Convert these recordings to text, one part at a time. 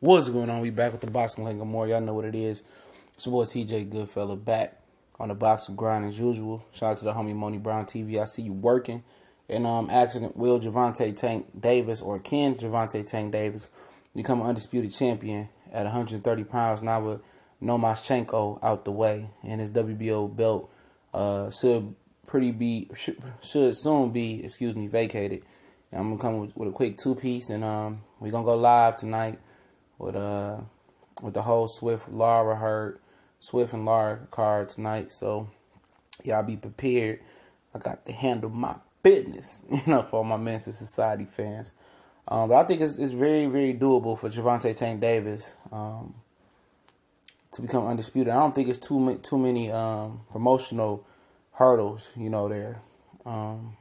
What's going on? We back with the Boxing Lingo more. Y'all know what it is. It's your boy TJ Goodfella back on the boxing grind as usual. Shout out to the homie Moni Brown TV. I see you working. And asking, will Gervonta Tank Davis or can Gervonta Tank Davis become an undisputed champion at 130 pounds now with Lomachenko out the way, and his WBO belt should soon be vacated. And I'm gonna come with a quick two-piece, and we're gonna go live tonight with the whole Swift and Lara card tonight. So y'all be prepared. I got to handle my business, for my Men's Society fans. But I think it's very, very doable for Gervonta Tank Davis to become undisputed. I don't think it's too many promotional hurdles, there. I'm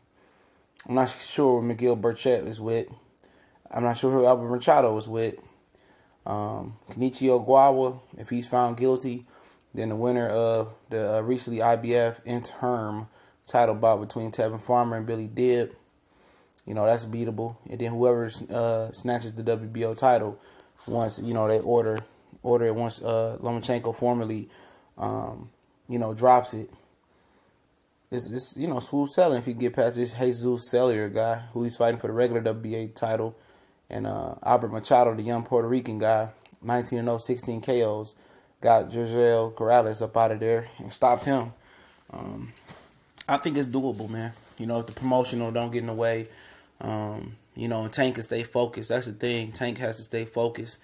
not sure who Miguel Burchett is with. I'm not sure who Albert Machado is with. Kenichi Ogawa, if he's found guilty, then the winner of the recently IBF interim title bout between Tevin Farmer and Billy Dibb, that's beatable. And then whoever snatches the WBO title once, they order it once Lomachenko formally, drops it. It's smooth selling if you get past this Jesus Cellier guy who he's fighting for the regular WBA title. And Albert Machado, the young Puerto Rican guy, 19-0, 16 KOs, got José Corrales up out of there and stopped him. I think it's doable, man. If the promotional don't get in the way, and Tank can stay focused. That's the thing. Tank has to stay focused.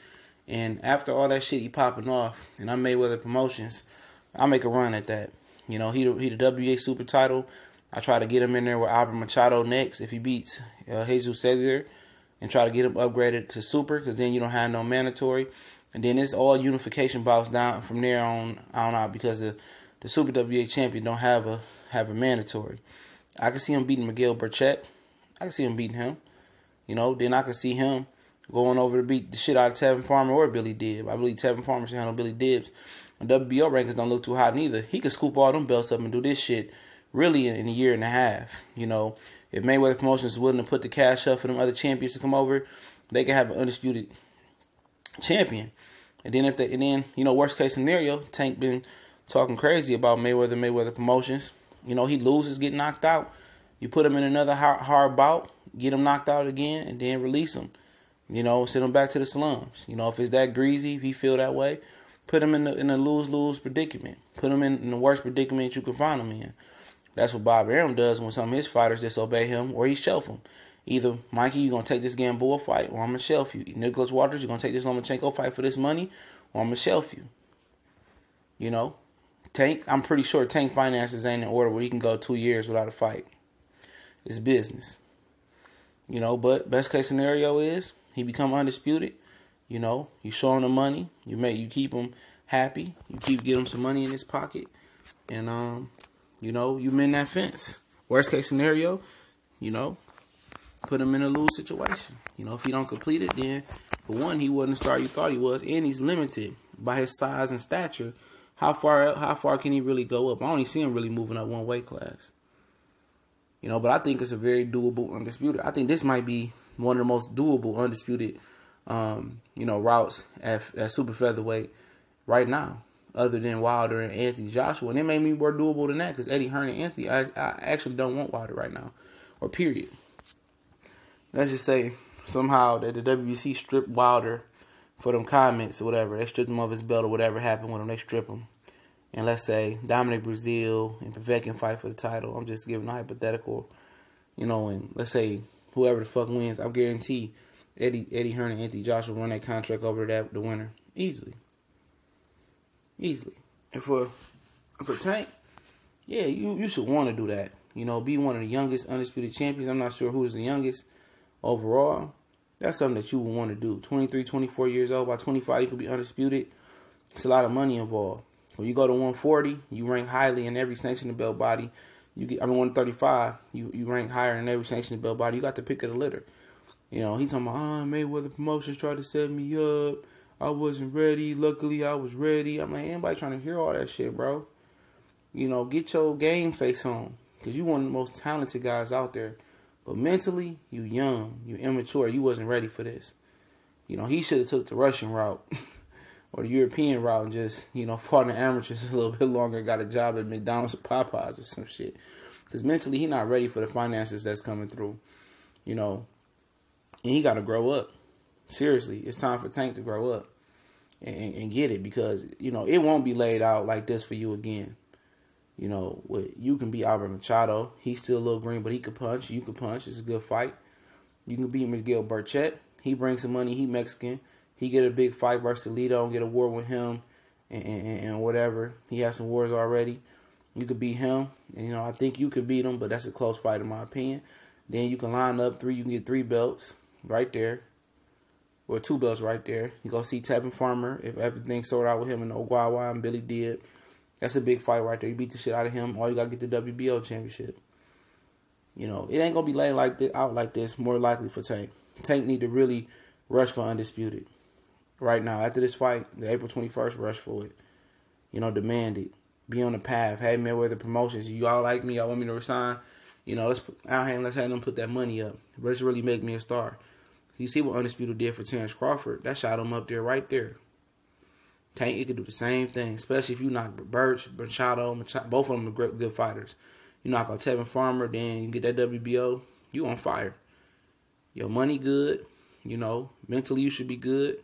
And after all that shit he popping off, and I'm Mayweather Promotions, I'll make a run at that. He the WBA super title. I try to get him in there with Albert Machado next if he beats Jesus Cellier, and try to get him upgraded to super, because then you don't have no mandatory. And then it's all unification bouts down from there on out, because the super WBA champion don't have a mandatory. I can see him beating Miguel Burchett. I can see him beating him. Then I can see him going over to beat the shit out of Tevin Farmer or Billy Dibb. I believe Tevin Farmer should handle Billy Dibb's. And WBO rankings don't look too hot neither. He can scoop all them belts up and do this shit really in a year and a half. If Mayweather Promotions is willing to put the cash up for them other champions to come over, they can have an undisputed champion. And then worst case scenario, Tank been talking crazy about Mayweather Promotions. He loses, get knocked out. You put him in another hard bout, get him knocked out again, and then release him. Send him back to the slums. If it's that greasy, if he feel that way, put him in a lose-lose predicament. Put him in the worst predicament you can find him in. That's what Bob Arum does when some of his fighters disobey him or he shelf him. Either, Mikey, you're going to take this Gamboa fight or I'm going to shelf you. Nicholas Waters, you're going to take this Lomachenko fight for this money or I'm going to shelf you. Tank, I'm pretty sure Tank finances ain't in order where he can go 2 years without a fight. It's business. But best case scenario is he become undisputed. You show him the money. You keep him happy. You keep getting him some money in his pocket. And, you mend that fence. Worst case scenario, put him in a lose situation. If he don't complete it, then for one, he wasn't the star you thought he was, and he's limited by his size and stature. How far can he really go up? I only see him really moving up one weight class. But I think it's a very doable undisputed. I think this might be one of the most doable undisputed, routes at super featherweight right now, other than Wilder and Anthony Joshua. And it made me more doable than that, because Eddie Hearn and Anthony, I actually don't want Wilder right now, or period. Let's just say somehow that the WBC stripped Wilder for them comments or whatever. They stripped him of his belt or whatever happened with him. They strip him. And let's say Dominic Brazil and Povetkin fight for the title. I'm just giving a hypothetical. And let's say whoever the fuck wins, I guarantee Eddie Hearn and Anthony Joshua run that contract over to the winner. Easily. And for Tank, yeah, you should want to do that. Be one of the youngest undisputed champions. I'm not sure who is the youngest overall. That's something that you would want to do. 23, 24 years old. By 25, you could be undisputed. It's a lot of money involved. When you go to 140, you rank highly in every sanctioned belt body. 135, you rank higher in every sanctioned belt body. You got the pick of the litter. He's talking about, Mayweather Promotions tried to set me up. I wasn't ready. Luckily, I was ready. I'm like, anybody trying to hear all that shit, bro? Get your game face on, because you one of the most talented guys out there. But mentally, you young, you immature. You wasn't ready for this. he should have took the Russian route or the European route and just, fought in the amateurs a little bit longer, got a job at McDonald's or Popeyes or some shit. Because mentally, he not ready for the finances that's coming through, and he got to grow up. Seriously, it's time for Tank to grow up and get it, because, it won't be laid out like this for you again. You can beat Albert Machado. He's still a little green, but he could punch. You can punch. It's a good fight. You can beat Miguel Burchett. He brings some money. He Mexican. He get a big fight versus Alito and get a war with him and whatever. He has some wars already. You could beat him. And, I think you could beat him, but that's a close fight in my opinion. Then you can line up 3. You can get 3 belts right there. Or 2 belts right there. You go see Tevin Farmer if everything's sorted out with him and Ogawa and Billy Dibb. That's a big fight right there. You beat the shit out of him. All you got to get the WBO championship. It ain't going to be laid out like this, more likely for Tank. Tank need to really rush for Undisputed. Right now, after this fight, the April 21st, rush for it. Demand it. Be on the path. Hey, Mayweather Promotions, you all like me, y'all want me to resign? Let's have them put that money up. Let's really make me a star. You see what Undisputed did for Terrence Crawford? That shot him up there, right there. Tank, you could do the same thing, especially if you knock Machado, both of them are good fighters. You knock out Tevin Farmer, then you get that WBO, you on fire. Your money good, mentally you should be good.